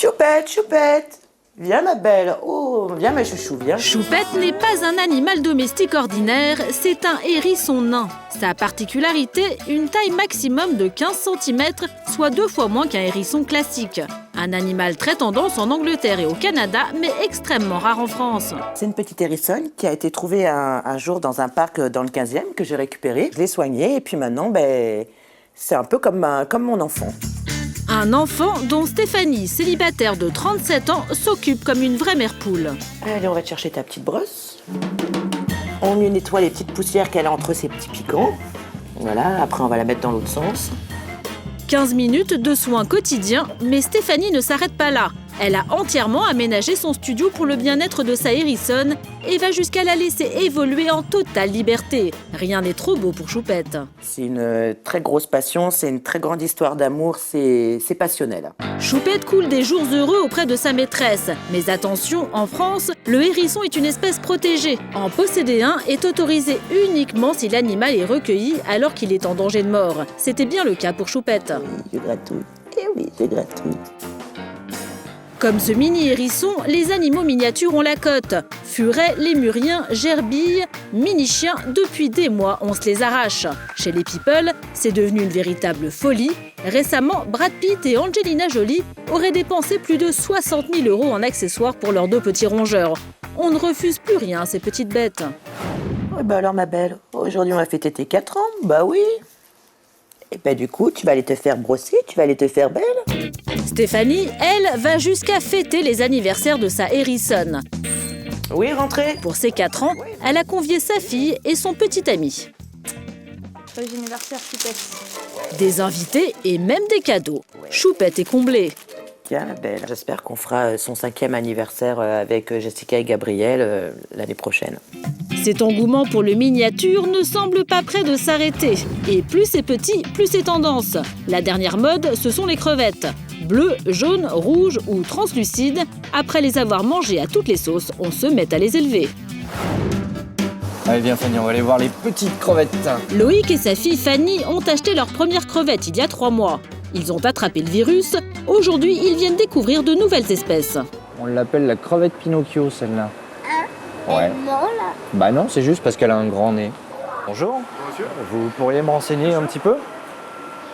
Choupette, Choupette. Viens ma belle, oh, viens ma chouchou, viens. Choupette n'est pas un animal domestique ordinaire, c'est un hérisson nain. Sa particularité, une taille maximum de 15 cm, soit 2 fois moins qu'un hérisson classique. Un animal très tendance en Angleterre et au Canada, mais extrêmement rare en France. C'est une petite hérissonne qui a été trouvée un jour dans un parc dans le 15e que j'ai récupéré. Je l'ai soignée et puis maintenant, c'est un peu comme mon enfant. Un enfant dont Stéphanie, célibataire de 37 ans, s'occupe comme une vraie mère poule. Allez, on va te chercher ta petite brosse. On lui nettoie les petites poussières qu'elle a entre ses petits piquants. Voilà, après on va la mettre dans l'autre sens. 15 minutes de soins quotidiens, mais Stéphanie ne s'arrête pas là. Elle a entièrement aménagé son studio pour le bien-être de sa hérissonne et va jusqu'à la laisser évoluer en totale liberté. Rien n'est trop beau pour Choupette. C'est une très grosse passion, c'est une très grande histoire d'amour, c'est passionnel. Choupette coule des jours heureux auprès de sa maîtresse. Mais attention, en France, le hérisson est une espèce protégée. En posséder un est autorisé uniquement si l'animal est recueilli alors qu'il est en danger de mort. C'était bien le cas pour Choupette. Oui, je gratouille. Eh oui, je gratouille. Comme ce mini-hérisson, les animaux miniatures ont la cote. Furets, lémuriens, gerbilles, mini-chiens, depuis des mois, on se les arrache. Chez les people, c'est devenu une véritable folie. Récemment, Brad Pitt et Angelina Jolie auraient dépensé plus de 60 000 € en accessoires pour leurs 2 petits rongeurs. On ne refuse plus rien à ces petites bêtes. Ouais, alors ma belle, aujourd'hui on va fêter tes 4 ans, bah oui. Et du coup, tu vas aller te faire brosser, tu vas aller te faire belle. Stéphanie, elle, va jusqu'à fêter les anniversaires de sa hérissonne. Oui, rentrez. Pour ses 4 ans, elle a convié sa fille et son petit ami. Joyeux anniversaire, Choupette. Des invités et même des cadeaux. Choupette est comblée. Tiens, ma belle, j'espère qu'on fera son 5e anniversaire avec Jessica et Gabriel l'année prochaine. Cet engouement pour le miniature ne semble pas près de s'arrêter. Et plus c'est petit, plus c'est tendance. La dernière mode, ce sont les crevettes. Bleues, jaunes, rouges ou translucides. Après les avoir mangées à toutes les sauces, on se met à les élever. Allez, viens Fanny, on va aller voir les petites crevettes. Loïc et sa fille Fanny ont acheté leur première crevette il y a 3 mois. Ils ont attrapé le virus. Aujourd'hui, ils viennent découvrir de nouvelles espèces. On l'appelle la crevette Pinocchio, celle-là. Ouais. Non, là. Bah non, c'est juste parce qu'elle a un grand nez. Bonjour. Monsieur. Vous pourriez me renseigner un petit peu?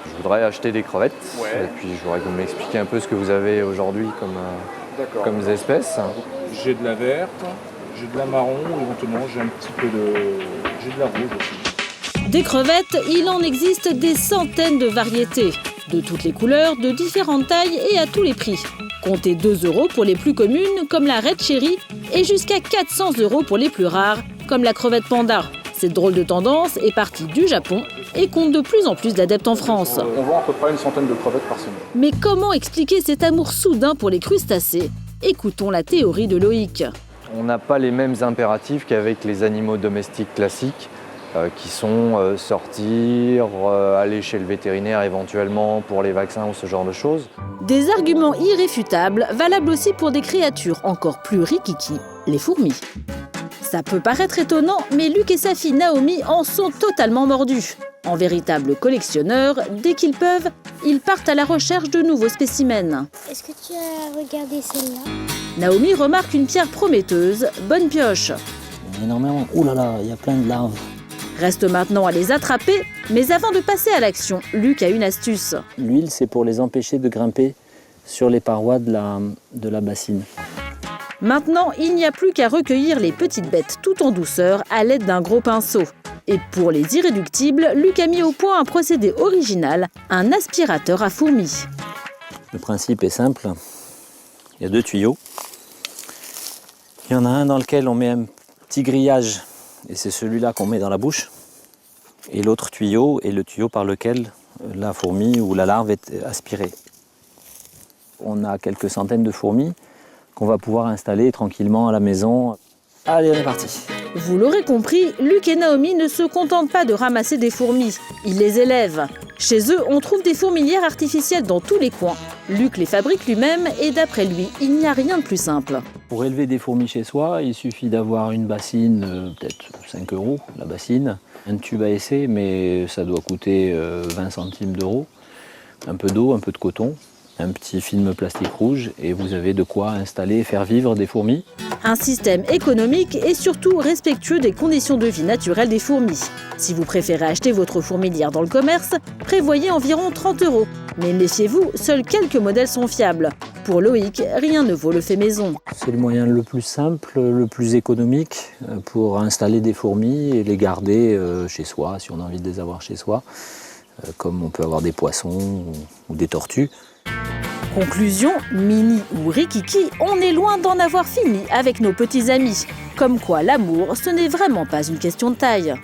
Je voudrais acheter des crevettes. Ouais. Et puis je voudrais que vous m'expliquiez un peu ce que vous avez aujourd'hui D'accord. comme espèces. J'ai de la verte, j'ai de la marron, éventuellement j'ai un petit peu j'ai de la rouge aussi. Des crevettes, il en existe des centaines de variétés. De toutes les couleurs, de différentes tailles et à tous les prix. Comptez 2 € pour les plus communes, comme la Red Cherry, et jusqu'à 400 € pour les plus rares, comme la crevette panda. Cette drôle de tendance est partie du Japon et compte de plus en plus d'adeptes en France. On vend à peu près une centaine de crevettes par semaine. Mais comment expliquer cet amour soudain pour les crustacés? Écoutons la théorie de Loïc. On n'a pas les mêmes impératifs qu'avec les animaux domestiques classiques, qui sont sortir, aller chez le vétérinaire éventuellement pour les vaccins ou ce genre de choses. Des arguments irréfutables, valables aussi pour des créatures encore plus rikiki, les fourmis. Ça peut paraître étonnant, mais Luc et sa fille Naomi en sont totalement mordus. En véritables collectionneurs, dès qu'ils peuvent, ils partent à la recherche de nouveaux spécimens. Est-ce que tu as regardé celle-là? Naomi remarque une pierre prometteuse, bonne pioche. Énormément. Ouh là là, il y a plein de larves. Reste maintenant à les attraper, mais avant de passer à l'action, Luc a une astuce. L'huile, c'est pour les empêcher de grimper sur les parois de la bassine. Maintenant, il n'y a plus qu'à recueillir les petites bêtes tout en douceur à l'aide d'un gros pinceau. Et pour les irréductibles, Luc a mis au point un procédé original, un aspirateur à fourmis. Le principe est simple. Il y a 2 tuyaux. Il y en a un dans lequel on met un petit grillage, et c'est celui-là qu'on met dans la bouche. Et l'autre tuyau est le tuyau par lequel la fourmi ou la larve est aspirée. On a quelques centaines de fourmis qu'on va pouvoir installer tranquillement à la maison. Allez, on est parti. Vous l'aurez compris, Luc et Naomi ne se contentent pas de ramasser des fourmis, ils les élèvent. Chez eux, on trouve des fourmilières artificielles dans tous les coins. Luc les fabrique lui-même et d'après lui, il n'y a rien de plus simple. Pour élever des fourmis chez soi, il suffit d'avoir une bassine, peut-être 5 € la bassine, un tube à essai, mais ça doit coûter 20 centimes d'euros, un peu d'eau, un peu de coton, un petit film plastique rouge et vous avez de quoi installer et faire vivre des fourmis. Un système économique et surtout respectueux des conditions de vie naturelles des fourmis. Si vous préférez acheter votre fourmilière dans le commerce, prévoyez environ 30 €. Mais méfiez-vous, seuls quelques modèles sont fiables. Pour Loïc, rien ne vaut le fait maison. C'est le moyen le plus simple, le plus économique pour installer des fourmis et les garder chez soi, si on a envie de les avoir chez soi, comme on peut avoir des poissons ou des tortues. Conclusion, Mini ou Rikiki, on est loin d'en avoir fini avec nos petits amis. Comme quoi l'amour, ce n'est vraiment pas une question de taille.